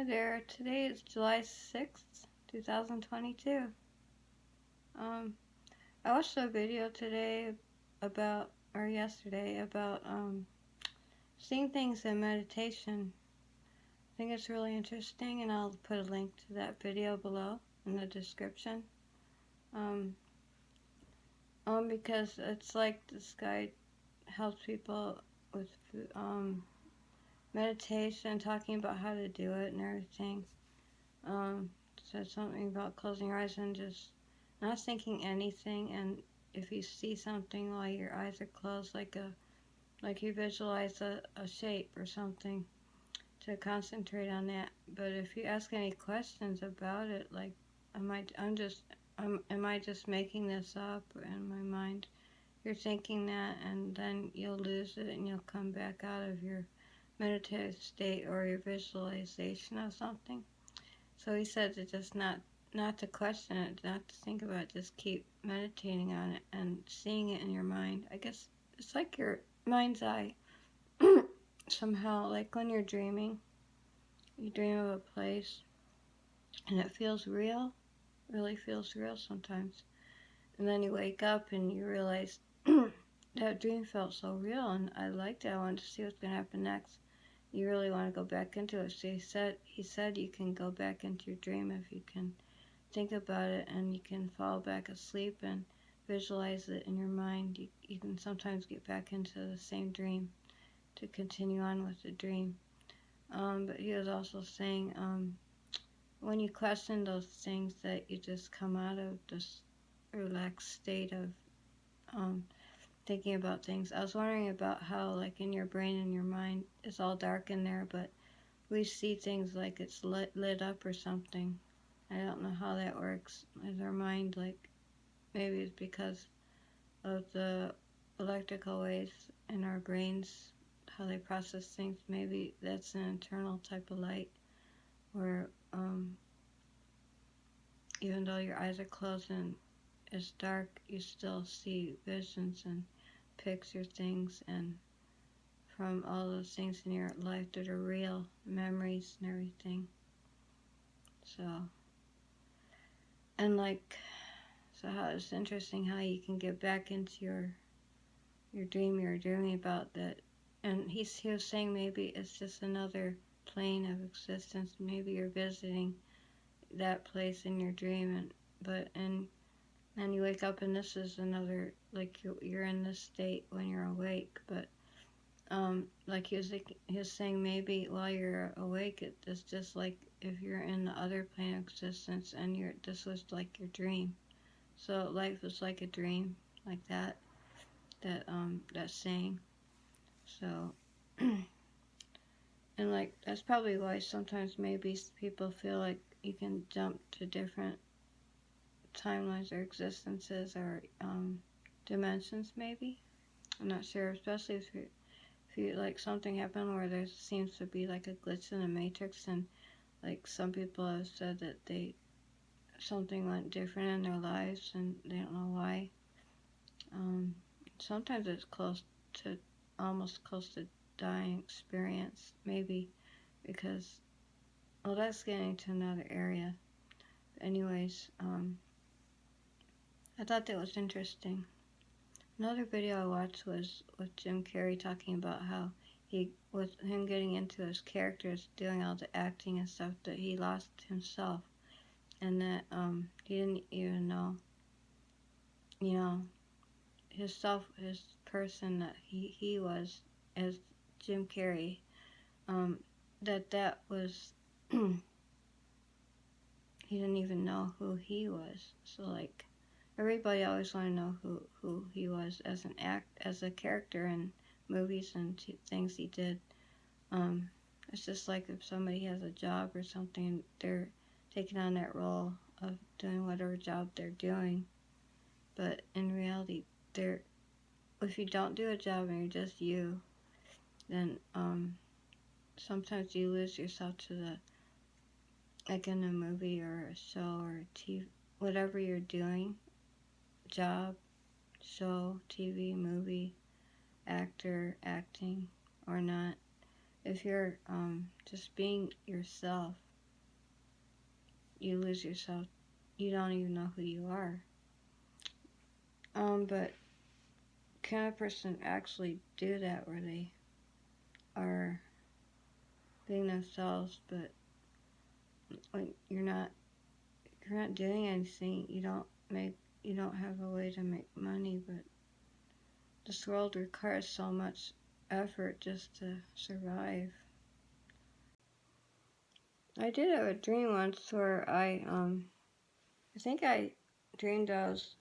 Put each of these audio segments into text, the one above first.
there, today is July 6th, 2022. I watched a video today yesterday about seeing things in meditation. I think it's really interesting, and I'll put a link to that video below in the description. Because it's like this guy helps people with meditation, talking about how to do it and everything. Said something about closing your eyes and just not thinking anything, and if you see something while your eyes are closed, like you visualize a shape or something, to concentrate on that. But if you ask any questions about it, like am I just making this up in my mind? You're thinking that, and then you'll lose it and you'll come back out of your meditative state or your visualization of something. So he said to just not to question it, not to think about it, just keep meditating on it and seeing it in your mind. I guess it's like your mind's eye. Somehow, like when you're dreaming, you dream of a place and it feels real, really feels real sometimes. And then you wake up and you realize that dream felt so real and I liked it. I wanted to see what's going to happen next. You really want to go back into it. So he said you can go back into your dream if you can think about it, and you can fall back asleep and visualize it in your mind. You can sometimes get back into the same dream to continue on with the dream. But he was also saying when you question those things, that you just come out of this relaxed state of thinking about things. I was wondering about how, like, in your brain and your mind, it's all dark in there, but we see things like it's lit up or something. I don't know how that works. Is our mind, like, maybe it's because of the electrical waves in our brains, how they process things. Maybe that's an internal type of light where even though your eyes are closed and it's dark, you still see visions and picture things, and from all those things in your life that are real, memories and everything. So how it's interesting how you can get back into your dream you were dreaming about that. And he was saying maybe it's just another plane of existence. Maybe you're visiting that place in your dream, and then you wake up and this is another, like you're in this state when you're awake. But like he was saying, maybe while you're awake, it's just like if you're in the other plane of existence and this was like your dream. So life is like a dream, like that saying. So and like that's probably why sometimes maybe people feel like you can jump to different timelines or existences or dimensions. Maybe, I'm not sure, especially if you like something happened where there seems to be like a glitch in the matrix, and like some people have said that something went different in their lives and they don't know why. Sometimes it's almost close to dying experience, maybe because, well, that's getting to another area. But anyways, I thought that was interesting. Another video I watched was with Jim Carrey, talking about how with him getting into his characters, doing all the acting and stuff, that he lost himself, and that he didn't even know, his person that he was as Jim Carrey, that was he didn't even know who he was. So like everybody always wanted to know who he was as a character in movies and things he did. It's just like if somebody has a job or something, they're taking on that role of doing whatever job they're doing. But in reality, if you don't do a job and you're just you, then sometimes you lose yourself to like in a movie or a show or TV, whatever you're doing, job, show, TV, movie, actor, acting or not. If you're just being yourself, you lose yourself. You don't even know who you are. But can a person actually do that where they are being themselves, but when you're not doing anything, you don't have a way to make money, but this world requires so much effort just to survive. I did have a dream once where I think I dreamed I was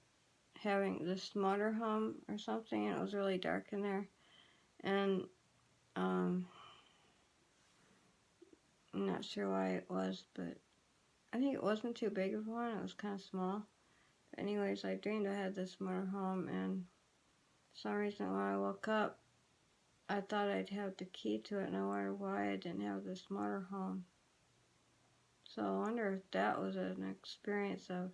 having this motorhome or something, and it was really dark in there, and I'm not sure why it was, but I think it wasn't too big of one, it was kind of small. But anyways, I dreamed I had this motorhome, and for some reason when I woke up, I thought I'd have the key to it, and I wondered why I didn't have this motorhome. So I wonder if that was an experience of,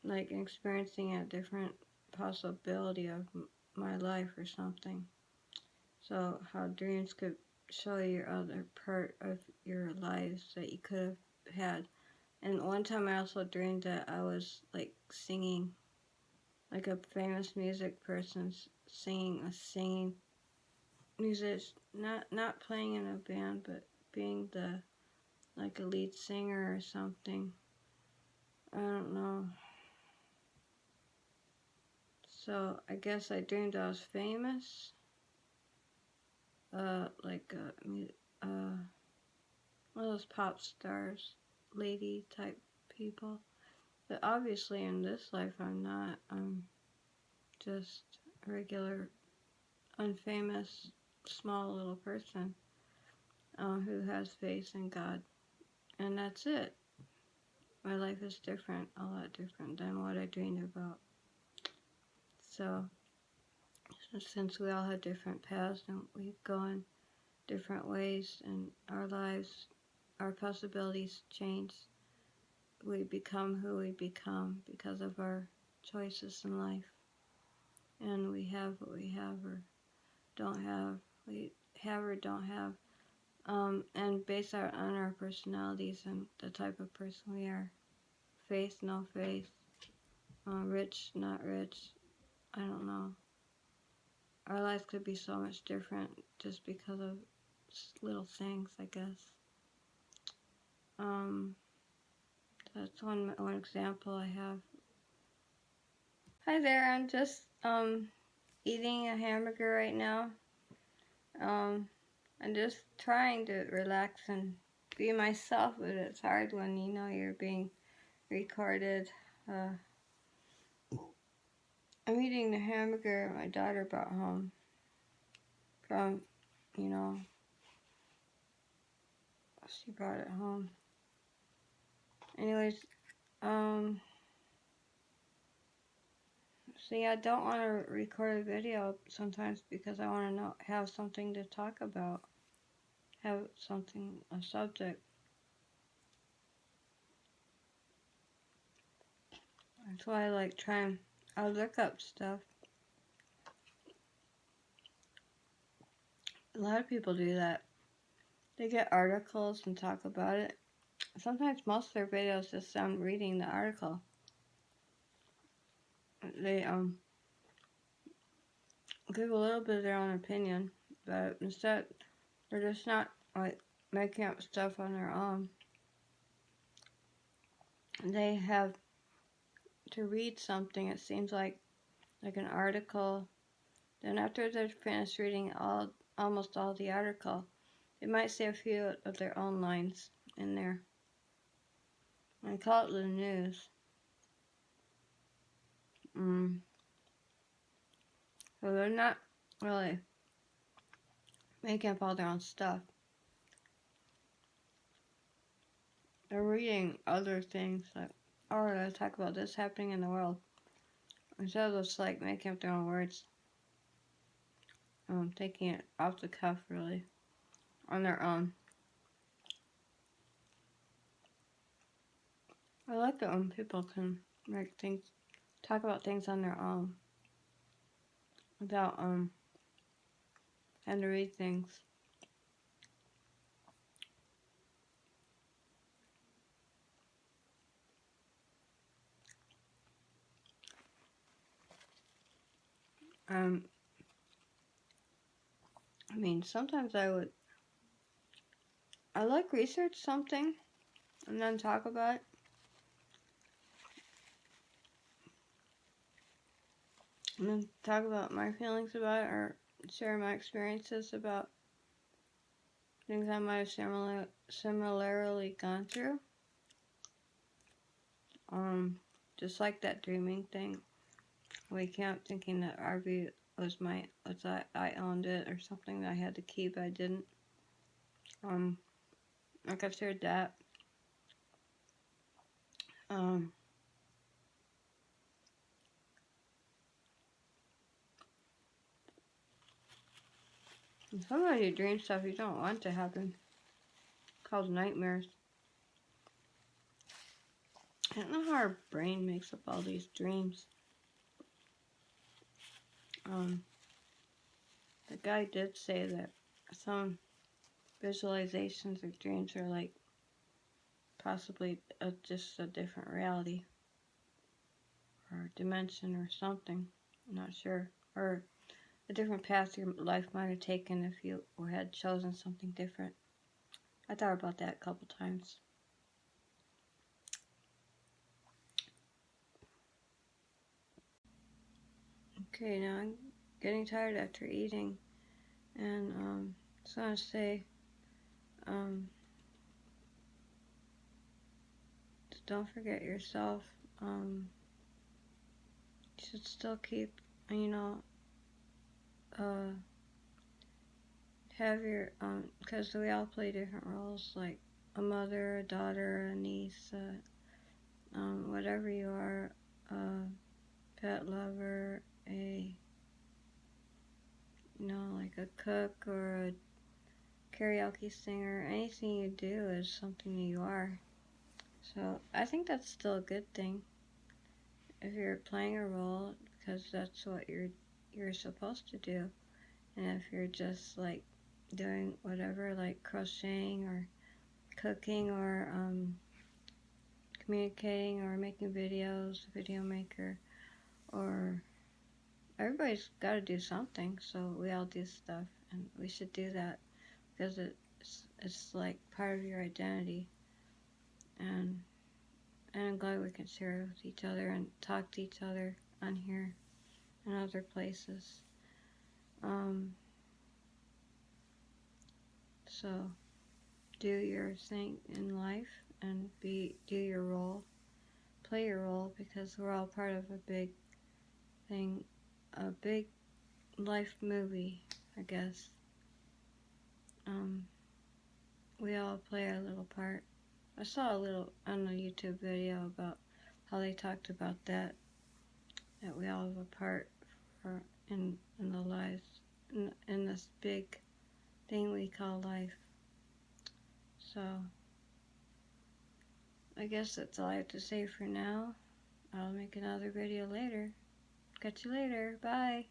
like, experiencing a different possibility of my life or something. So how dreams could show you other part of your lives that you could have had. And one time I also dreamed that I was, like, singing, like a famous music person singing music, not playing in a band, but being like a lead singer or something. I don't know. So I guess I dreamed I was famous, like one of those pop stars, lady type people. But obviously in this life I'm not. I'm just a regular, unfamous, small little person who has faith in God. And that's it. My life is different, a lot different than what I dreamed about. So, since we all have different paths and we go in different ways in our lives, our possibilities change. We become who we become because of our choices in life. And we have what we have or don't have. We have or don't have. And based on our personalities and the type of person we are. Faith, no faith. Rich, not rich. I don't know. Our lives could be so much different just because of little things, I guess. That's one example I have. Hi there, I'm just eating a hamburger right now. I'm just trying to relax and be myself, but it's hard when you know you're being recorded. I'm eating the hamburger my daughter brought home from, she brought it home. Anyways, see, I don't want to record a video sometimes because I want to have something to talk about, have a subject. That's why I like I'll look up stuff. A lot of people do that. They get articles and talk about it. Sometimes most of their videos just sound reading the article. They give a little bit of their own opinion, but instead they're just not like making up stuff on their own. They have to read something, it seems like an article. Then after they're finished reading almost all the article, they might say a few of their own lines in there. I call it the news. So they're not really making up all their own stuff. They're reading other things like, oh, let's talk about this happening in the world. Instead of just like making up their own words. Taking it off the cuff really. On their own. I like it when people can talk about things on their own. Without having to read things. Um, I mean, sometimes I like research something and then talk about it. And then talk about my feelings about it or share my experiences about things I might have similarly gone through. Just like that dreaming thing. Waking up thinking that RV I owned it or something that I had to keep, I didn't. Like I've shared that. Um, Sometimes you dream stuff you don't want to happen. Called nightmares. I don't know how our brain makes up all these dreams. The guy did say that some visualizations of dreams are like possibly just a different reality or dimension or something. I'm not sure. Or a different path your life might have taken if you had chosen something different. I thought about that a couple times. Okay, now I'm getting tired after eating, and just want to say, don't forget yourself. You should still keep, uh, have your, because we all play different roles, like a mother, a daughter, a niece, whatever you are, a pet lover, like a cook or a karaoke singer. Anything you do is something you are. So I think that's still a good thing if you're playing a role, because that's what you're supposed to do. And if you're just like doing whatever, like crocheting or cooking or communicating or making videos, video maker, or everybody's got to do something. So we all do stuff, and we should do that because it's like part of your identity. And I'm glad we can share with each other and talk to each other on here and other places. So do your thing in life and do your role, play your role, because we're all part of a big thing, a big life movie, I guess. We all play our little part. I saw a little on a YouTube video about how they talked about that we all have a part for in the lives in this big thing we call life. So I guess that's all I have to say for now. I'll make another video later. Catch you later. Bye.